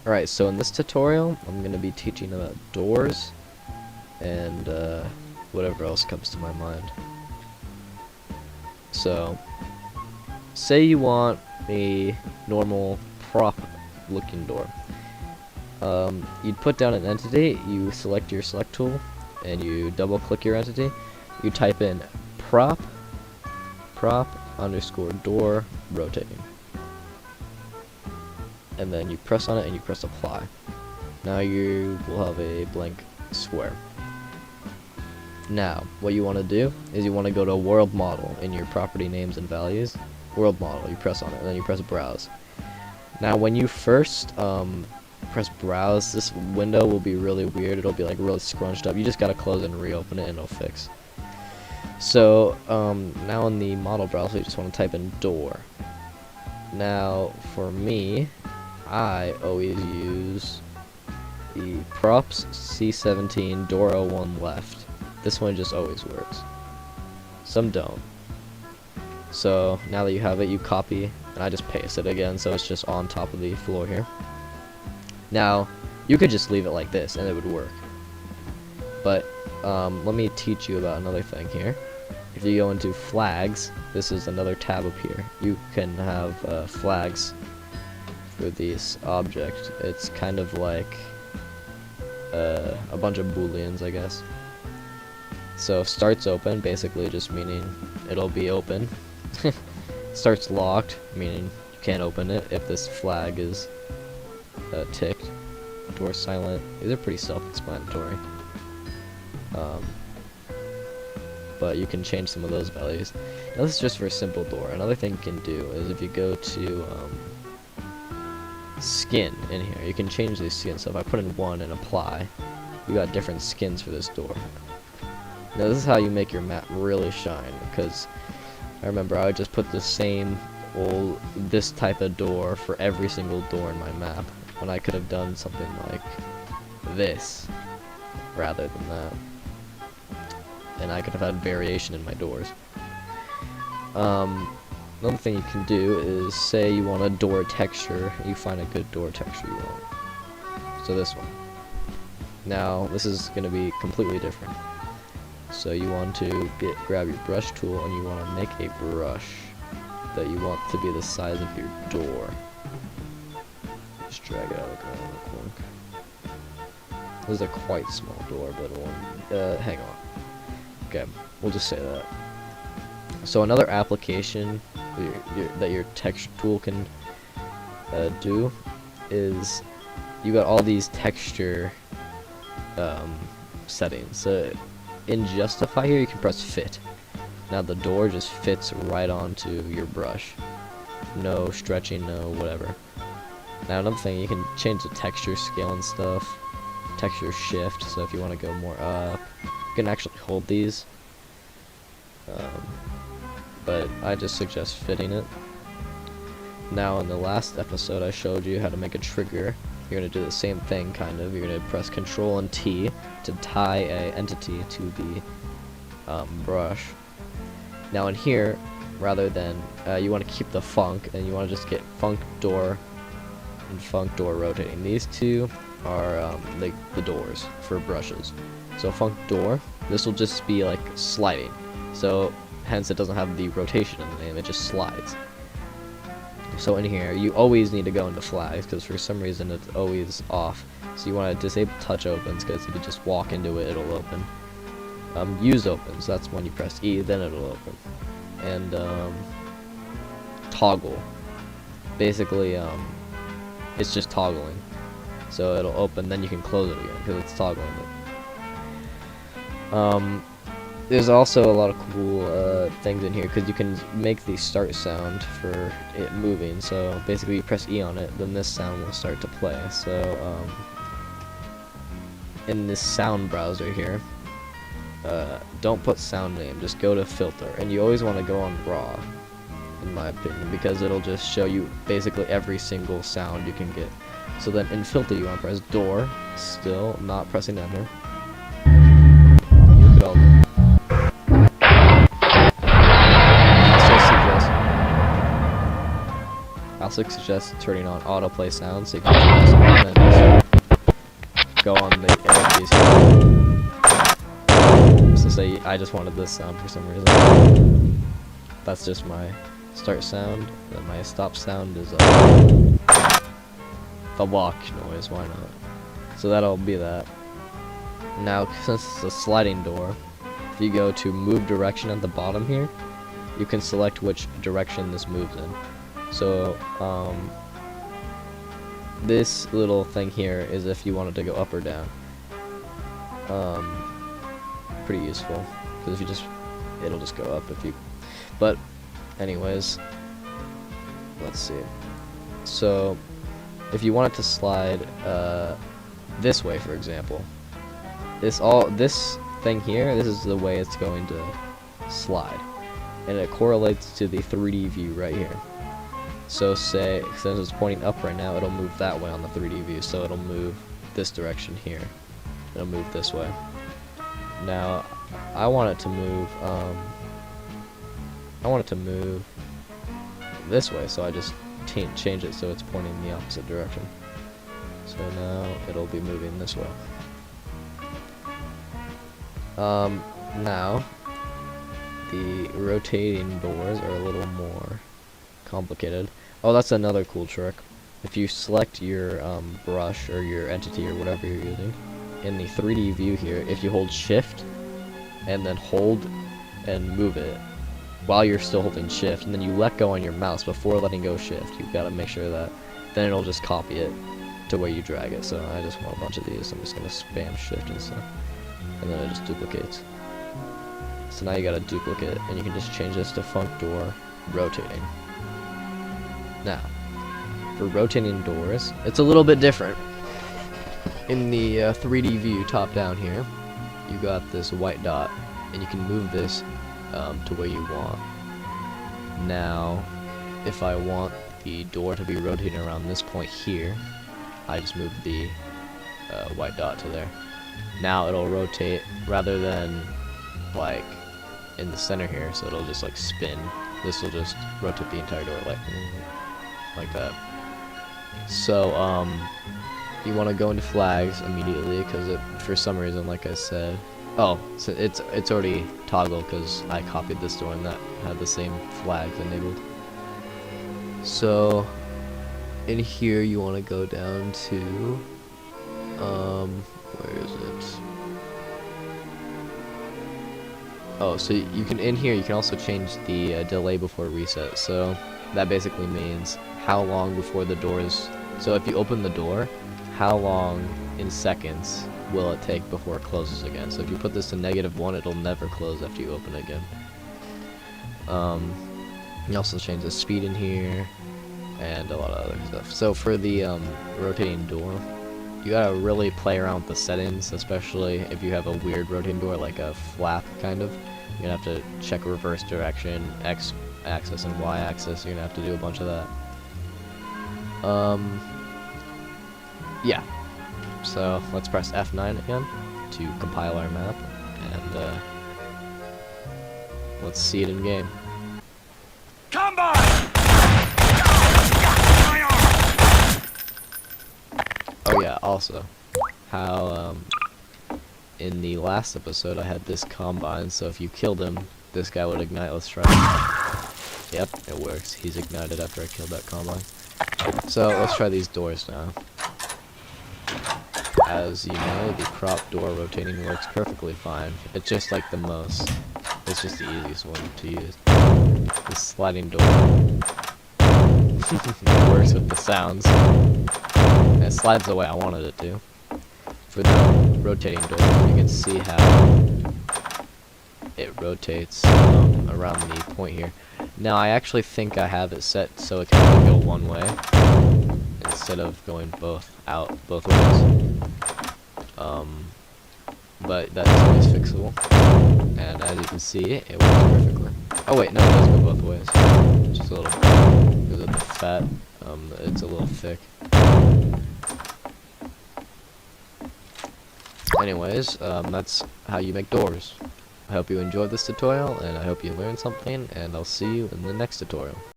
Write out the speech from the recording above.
Alright, so in this tutorial, I'm going to be teaching about doors and whatever else comes to my mind. So, say you want a normal prop looking door. You'd put down an entity, you select your select tool, and you double click your entity. You type in prop underscore door rotating. And then you press on it and you press apply. Now you will have a blank square. Now, what you want to do is you want to go to world model in your property names and values. World model, you press on it and then you press browse. Now when you first press browse, this window will be really weird. It'll be like really scrunched up. You just gotta close it and reopen it and it'll fix. So now in the model browser, you just want to type in door. Now for me, I always use the props C17 door 01 left. This one just always works. Some don't. So now that you have it, you copy, and I just paste it again, so it's just on top of the floor here. Now, you could just leave it like this, and it would work. But let me teach you about another thing here. If you go into flags, this is another tab up here. You can have flags for this object. It's kind of like a bunch of booleans, I guess. So starts open, basically just meaning it'll be open. Starts locked, meaning you can't open it if this flag is ticked. Door silent. These are pretty self-explanatory. But you can change some of those values. Now this is just for a simple door. Another thing you can do is if you go to skin in here, you can change these skins. So if I put in 1 and apply, you got different skins for this door. Now this is how you make your map really shine, because I remember I would just put the same old this type of door for every single door in my map, when I could have done something like this rather than that, and I could have had variation in my doors. Another thing you can do is say you want a door texture, you find a good door texture you want. So this one. Now this is going to be completely different. So you want to grab your brush tool and you want to make a brush that you want to be the size of your door. Just drag it out like that real quick. This is a quite small door, but hang on. Okay, we'll just say that. So another application that your texture tool can do is you got all these texture settings. So in Justify here, you can press fit. Now the door just fits right onto your brush. No stretching, no whatever. Now another thing, you can change the texture scale and stuff. Texture shift, so if you want to go more up, you can actually hold these. But I just suggest fitting it. Now in the last episode I showed you how to make a trigger. You're going to do the same thing kind of. You're going to press Control and T to tie a entity to the brush. Now in here, rather than you want to keep the func, and you want to just get func door and func door rotating. These two are the doors for brushes. So func door, this will just be like sliding. So hence it doesn't have the rotation in the name, it just slides. So in here, you always need to go into flags, because for some reason it's always off. So you want to disable touch opens, because if you just walk into it, it'll open. Use opens, that's when you press E, then it'll open. And toggle, basically it's just toggling. So it'll open, then you can close it again, because it's toggling it. There's also a lot of cool things in here, because you can make the start sound for it moving. So basically you press E on it, then this sound will start to play. So in this sound browser here, don't put sound name, just go to filter, and you always want to go on raw, in my opinion, because it'll just show you basically every single sound you can get. So then in filter you want to press door, still not pressing enter. You could all I'll also suggest turning on autoplay sound so you can press on and just go on the images here. So say I just wanted this sound for some reason. That's just my start sound, and my stop sound is the walk noise, why not? So that'll be that. Now, since it's a sliding door, if you go to move direction at the bottom here, you can select which direction this moves in. So, this little thing here is if you wanted to go up or down. Pretty useful, because if you just, it'll just go up if you, but anyways, let's see. So, if you want it to slide this way, for example, this thing here, this is the way it's going to slide, and it correlates to the 3D view right here. So say, since it's pointing up right now, it'll move that way on the 3D view, so it'll move this direction here. It'll move this way. Now, I want it to move this way, so I just change it so it's pointing in the opposite direction. So now it'll be moving this way. Now the rotating doors are a little more complicated. Oh, that's another cool trick. If you select your brush or your entity or whatever you're using in the 3D view here, if you hold shift and then hold and move it while you're still holding shift, and then you let go on your mouse before letting go shift, you've got to make sure that then it'll just copy it to where you drag it. So I just want a bunch of these, so I'm just gonna spam shift and stuff, and then it just duplicates. So now you got a duplicate, and you can just change this to func door rotating. Now, for rotating doors, it's a little bit different. In the 3D view top down here, you got this white dot, and you can move this to where you want. Now, if I want the door to be rotating around this point here, I just move the white dot to there. Now it'll rotate rather than like in the center here, so it'll just like spin. This will just rotate the entire door like that. So you want to go into flags immediately, because it, for some reason, like I said, oh, so it's already toggled because I copied this door and that had the same flags enabled. So in here you want to go down to where is it? Oh, so you can, in here you can also change the delay before reset. So that basically means how long before the door is, so if you open the door, how long in seconds will it take before it closes again. So if you put this to -1, it'll never close after you open it again. You also change the speed in here and a lot of other stuff. So for the rotating door, you gotta really play around with the settings, especially if you have a weird rotating door like a flap kind of. You're gonna have to check reverse direction, X axis and Y axis. You're gonna have to do a bunch of that. Yeah. So let's press F9 again to compile our map, and let's see it in game. Combine! Oh yeah, also, how in the last episode I had this combine, so if you killed him, this guy would ignite. Let's try it. Yep, it works. He's ignited after I killed that combine. So let's try these doors now. As you know, the prop door rotating works perfectly fine. It's just like the most. It's just the easiest one to use. The sliding door. It works with the sounds. And it slides the way I wanted it to. For the rotating door, you can see how it rotates around the point here. Now I actually think I have it set so it can only go one way instead of going both ways. But that's always fixable. And as you can see, it works perfectly. Oh wait, no, it does go both ways. Just a little, because of the fat, it's a little thick. Anyways, that's how you make doors. I hope you enjoyed this tutorial, and I hope you learned something, and I'll see you in the next tutorial.